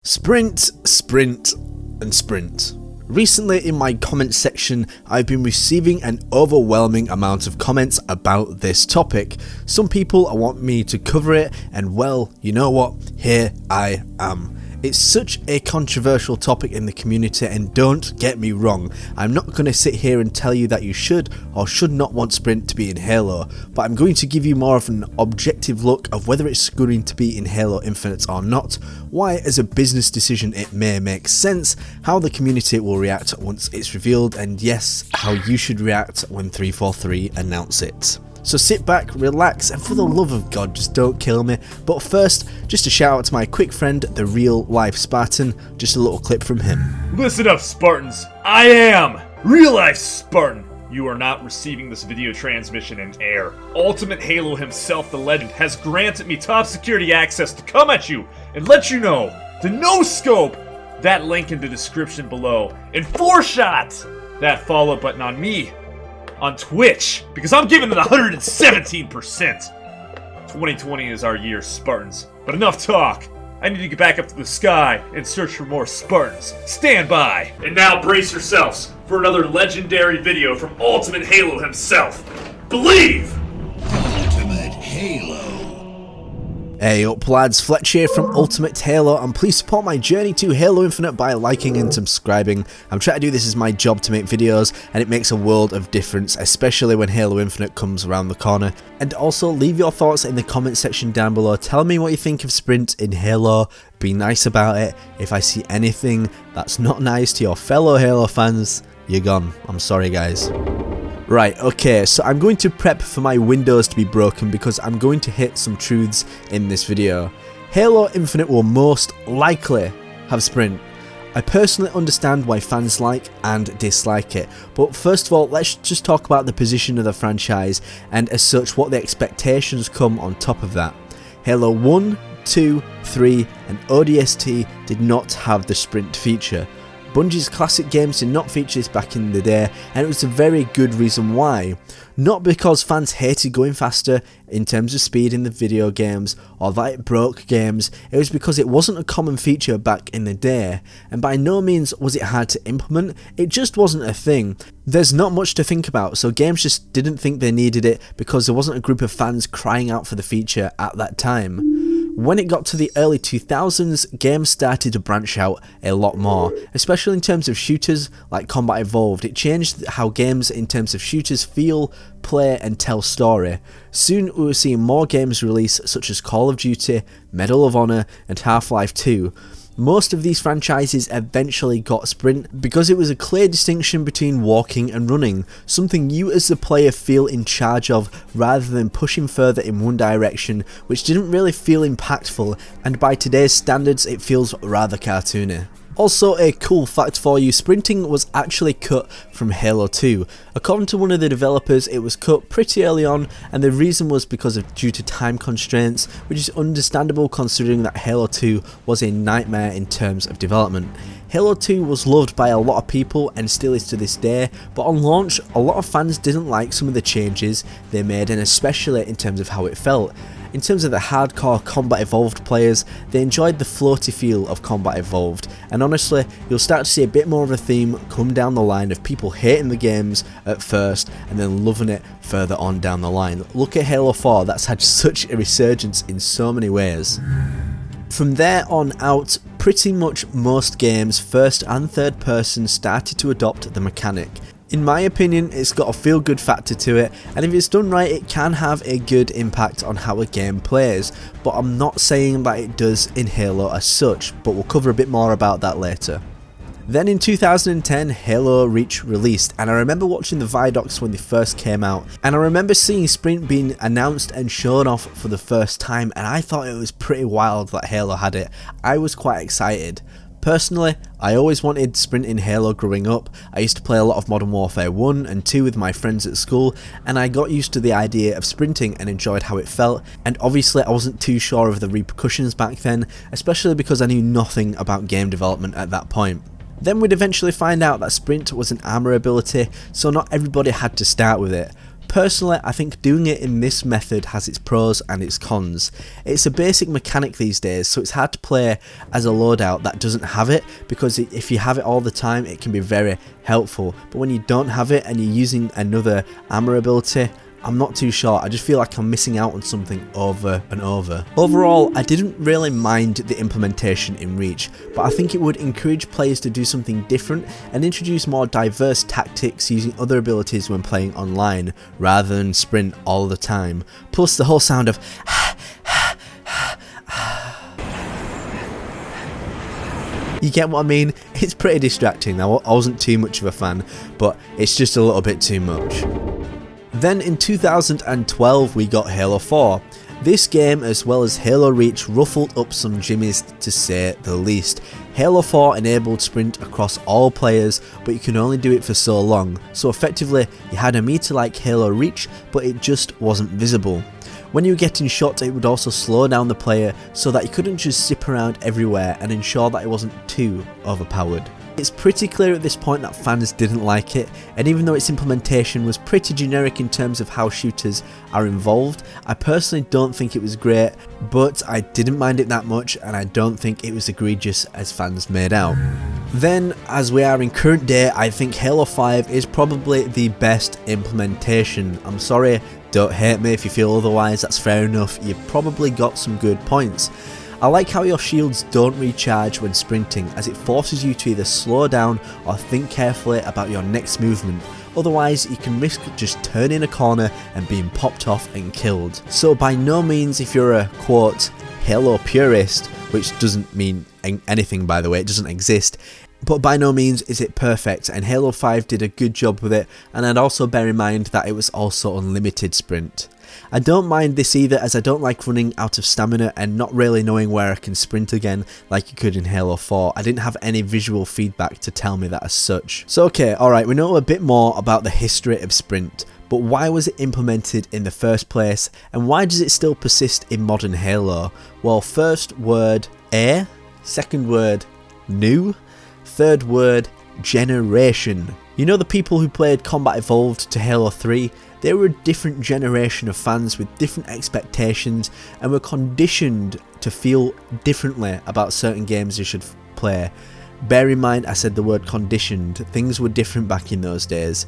Sprint, sprint, and sprint. Recently in my comment section, I've been receiving an overwhelming amount of comments about this topic. Some people want me to cover it, and well, you know what? Here I am. It's such a controversial topic in the community, and don't get me wrong, I'm not going to sit here and tell you that you should or should not want sprint to be in Halo, but I'm going to give you more of an objective look of whether it's going to be in Halo Infinite or not, why as a business decision it may make sense, how the community will react once it's revealed, and yes, how you should react when 343 announce it. So sit back, relax, and for the love of God, just don't kill me. But first, just a shout out to my quick friend, the real life Spartan, just a little clip from him. Listen up, Spartans. I am real life Spartan. You are not receiving this video transmission in air. Ultimate Halo himself, the legend, has granted me top security access to come at you and let you know to no scope that link in the description below and 4-shot that follow button on me on Twitch, because I'm giving it 117%. 2020 is our year, Spartans. But enough talk. I need to get back up to the sky and search for more Spartans. Stand by. And now brace yourselves for another legendary video from Ultimate Halo himself. Believe! Ultimate Halo. Hey up lads, Fletch here from Ultimate Halo, and please support my journey to Halo Infinite by liking and subscribing. I'm trying to do this as my job to make videos, and it makes a world of difference, especially when Halo Infinite comes around the corner. And also leave your thoughts in the comment section down below. Tell me what you think of sprint in Halo, be nice about it. If I see anything that's not nice to your fellow Halo fans, you're gone. I'm sorry guys. Right, okay, so I'm going to prep for my windows to be broken because I'm going to hit some truths in this video. Halo Infinite will most likely have sprint. I personally understand why fans like and dislike it, but first of all, let's just talk about the position of the franchise, and as such what the expectations come on top of that. Halo 1, 2, 3 and ODST did not have the sprint feature. Bungie's classic games did not feature this back in the day, and it was a very good reason why. Not because fans hated going faster in terms of speed in the video games or that it broke games, it was because it wasn't a common feature back in the day, and by no means was it hard to implement, it just wasn't a thing. There's not much to think about, so games just didn't think they needed it because there wasn't a group of fans crying out for the feature at that time. When it got to the early 2000s, games started to branch out a lot more, especially in terms of shooters like Combat Evolved. It changed how games in terms of shooters feel, play and tell story. Soon we were seeing more games release such as Call of Duty, Medal of Honor and Half-Life 2. Most of these franchises eventually got sprint because it was a clear distinction between walking and running, something you as the player feel in charge of rather than pushing further in one direction, which didn't really feel impactful, and by today's standards it feels rather cartoony. Also, a cool fact for you, sprinting was actually cut from Halo 2. According to one of the developers, it was cut pretty early on, and the reason was because of due to time constraints, which is understandable considering that Halo 2 was a nightmare in terms of development. Halo 2 was loved by a lot of people and still is to this day, but on launch a lot of fans didn't like some of the changes they made, and especially in terms of how it felt. In terms of the hardcore Combat Evolved players, they enjoyed the floaty feel of Combat Evolved, and honestly, you'll start to see a bit more of a theme come down the line of people hating the games at first and then loving it further on down the line. Look at Halo 4, that's had such a resurgence in so many ways. From there on out, pretty much most games, first and third person, started to adopt the mechanic. In my opinion, it's got a feel-good factor to it, and if it's done right, it can have a good impact on how a game plays, but I'm not saying that it does in Halo as such, but we'll cover a bit more about that later. Then in 2010, Halo Reach released, and I remember watching the Vidocs when they first came out, and I remember seeing sprint being announced and shown off for the first time, and I thought it was pretty wild that Halo had it. I was quite excited. Personally, I always wanted sprint in Halo growing up. I used to play a lot of Modern Warfare 1 and 2 with my friends at school, and I got used to the idea of sprinting and enjoyed how it felt, and obviously I wasn't too sure of the repercussions back then, especially because I knew nothing about game development at that point. Then we'd eventually find out that sprint was an armor ability, so not everybody had to start with it. Personally, I think doing it in this method has its pros and its cons. It's a basic mechanic these days, so it's hard to play as a loadout that doesn't have it, because if you have it all the time it can be very helpful, but when you don't have it and you're using another armor ability, I'm not too sure. I just feel like I'm missing out on something over and over. Overall, I didn't really mind the implementation in Reach, but I think it would encourage players to do something different and introduce more diverse tactics using other abilities when playing online, rather than sprint all the time. Plus the whole sound of you get what I mean? It's pretty distracting. I wasn't too much of a fan, but it's just a little bit too much. Then in 2012 we got Halo 4. This game, as well as Halo Reach, ruffled up some jimmies to say the least. Halo 4 enabled sprint across all players, but you can only do it for so long, so effectively you had a meter like Halo Reach, but it just wasn't visible. When you were getting shot, it would also slow down the player so that you couldn't just zip around everywhere and ensure that it wasn't too overpowered. It's pretty clear at this point that fans didn't like it, and even though its implementation was pretty generic in terms of how shooters are involved, I personally don't think it was great, but I didn't mind it that much and I don't think it was egregious as fans made out. Then, as we are in current day, I think Halo 5 is probably the best implementation. I'm sorry, don't hate me if you feel otherwise, that's fair enough, you've probably got some good points. I like how your shields don't recharge when sprinting, as it forces you to either slow down or think carefully about your next movement, otherwise you can risk just turning a corner and being popped off and killed. So by no means, if you're a quote Halo purist, which doesn't mean anything by the way, it doesn't exist, but by no means is it perfect, and Halo 5 did a good job with it, and I'd also bear in mind that it was also unlimited sprint. I don't mind this either, as I don't like running out of stamina and not really knowing where I can sprint again like you could in Halo 4. I didn't have any visual feedback to tell me that as such. So okay, alright, we know a bit more about the history of sprint, but why was it implemented in the first place, and why does it still persist in modern Halo? Well, first word, air. Second word, new. Third word, generation. You know the people who played Combat Evolved to Halo 3? They were a different generation of fans with different expectations and were conditioned to feel differently about certain games they should play. Bear in mind I said the word conditioned, things were different back in those days.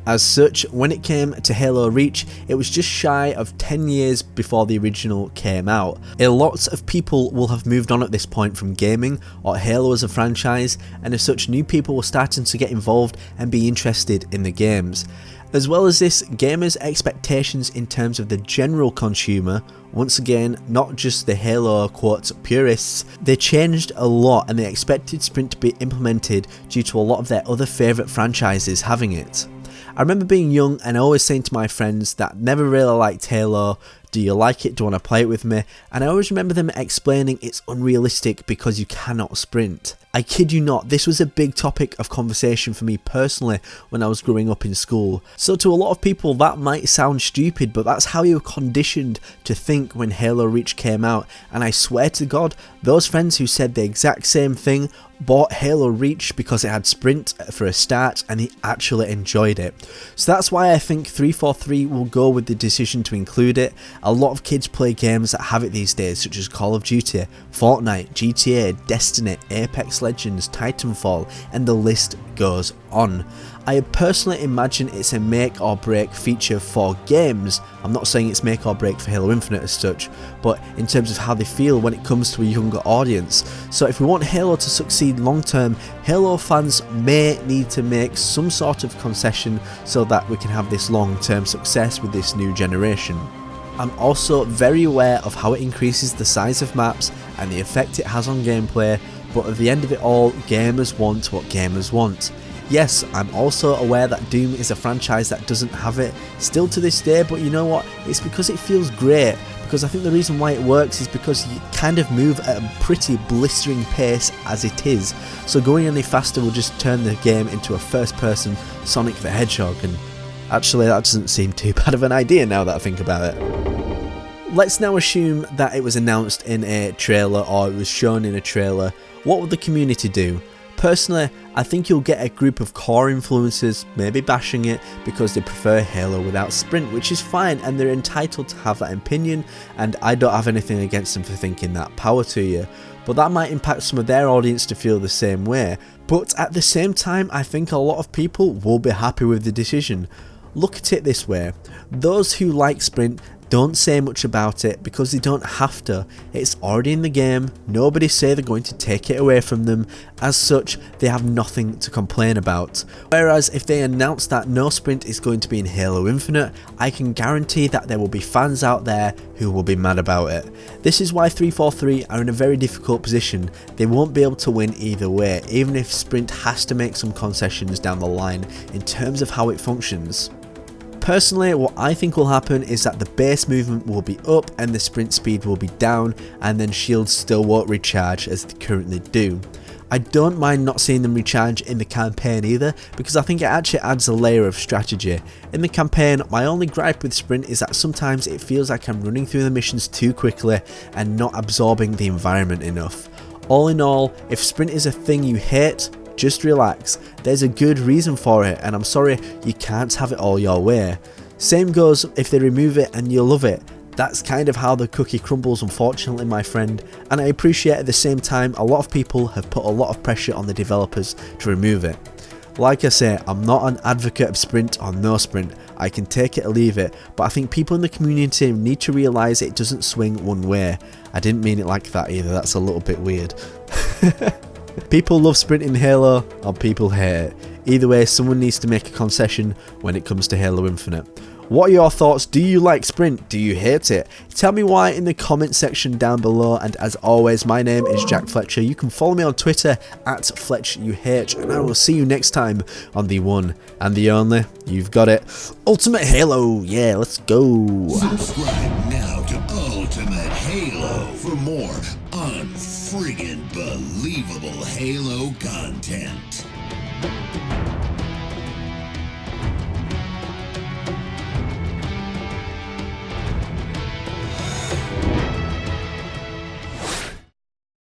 As such, when it came to Halo Reach, it was just shy of 10 years before the original came out. Lots of people will have moved on at this point from gaming or Halo as a franchise, and as such new people were starting to get involved and be interested in the games. As well as this, gamers' expectations in terms of the general consumer, once again, not just the Halo quotes purists, they changed a lot and they expected sprint to be implemented due to a lot of their other favourite franchises having it. I remember being young and always saying to my friends that never really liked Halo, do you like it, do you want to play it with me? And I always remember them explaining it's unrealistic because you cannot sprint. I kid you not, this was a big topic of conversation for me personally when I was growing up in school. So to a lot of people that might sound stupid, but that's how you were conditioned to think when Halo Reach came out, and I swear to God, those friends who said the exact same thing bought Halo Reach because it had sprint for a start and they actually enjoyed it. So that's why I think 343 will go with the decision to include it. A lot of kids play games that have it these days, such as Call of Duty, Fortnite, GTA, Destiny, Apex Legends, Titanfall, and the list goes on. I personally imagine it's a make or break feature for games. I'm not saying it's make or break for Halo Infinite as such, but in terms of how they feel when it comes to a younger audience. So if we want Halo to succeed long term, Halo fans may need to make some sort of concession so that we can have this long term success with this new generation. I'm also very aware of how it increases the size of maps and the effect it has on gameplay, but at the end of it all, gamers want what gamers want. Yes, I'm also aware that Doom is a franchise that doesn't have it still to this day, but you know what, it's because it feels great, because I think the reason why it works is because you kind of move at a pretty blistering pace as it is, so going any faster will just turn the game into a first person Sonic the Hedgehog, and actually that doesn't seem too bad of an idea now that I think about it. Let's now assume that it was announced in a trailer or it was shown in a trailer. What would the community do? Personally, I think you'll get a group of core influencers maybe bashing it because they prefer Halo without sprint, which is fine and they're entitled to have that opinion, and I don't have anything against them for thinking that, power to you. But that might impact some of their audience to feel the same way. But at the same time, I think a lot of people will be happy with the decision. Look at it this way, those who like sprint don't say much about it because they don't have to. It's already in the game, nobody say they're going to take it away from them, as such they have nothing to complain about. Whereas if they announce that no sprint is going to be in Halo Infinite, I can guarantee that there will be fans out there who will be mad about it. This is why 343 are in a very difficult position. They won't be able to win either way, even if sprint has to make some concessions down the line in terms of how it functions. Personally, what I think will happen is that the base movement will be up and the sprint speed will be down, and then shields still won't recharge as they currently do. I don't mind not seeing them recharge in the campaign either, because I think it actually adds a layer of strategy. In the campaign, my only gripe with sprint is that sometimes it feels like I'm running through the missions too quickly and not absorbing the environment enough. All in all, if sprint is a thing you hate, just relax, there's a good reason for it, and I'm sorry you can't have it all your way. Same goes if they remove it and you love it. That's kind of how the cookie crumbles, unfortunately, my friend, and I appreciate at the same time a lot of people have put a lot of pressure on the developers to remove it. Like I say, I'm not an advocate of sprint or no sprint, I can take it or leave it, but I think people in the community need to realise it doesn't swing one way. I didn't mean it like that either, that's a little bit weird. People love sprint in Halo, or people hate it. Either way, someone needs to make a concession when it comes to Halo Infinite. What are your thoughts? Do you like sprint? Do you hate it? Tell me why in the comment section down below, and as always, my name is Jack Fletcher. You can follow me on Twitter at FletchUH, and I will see you next time on the one and the only, you've got it, Ultimate Halo. Yeah, let's go. Subscribe now to Ultimate Halo for more unfriggin' believable Halo content.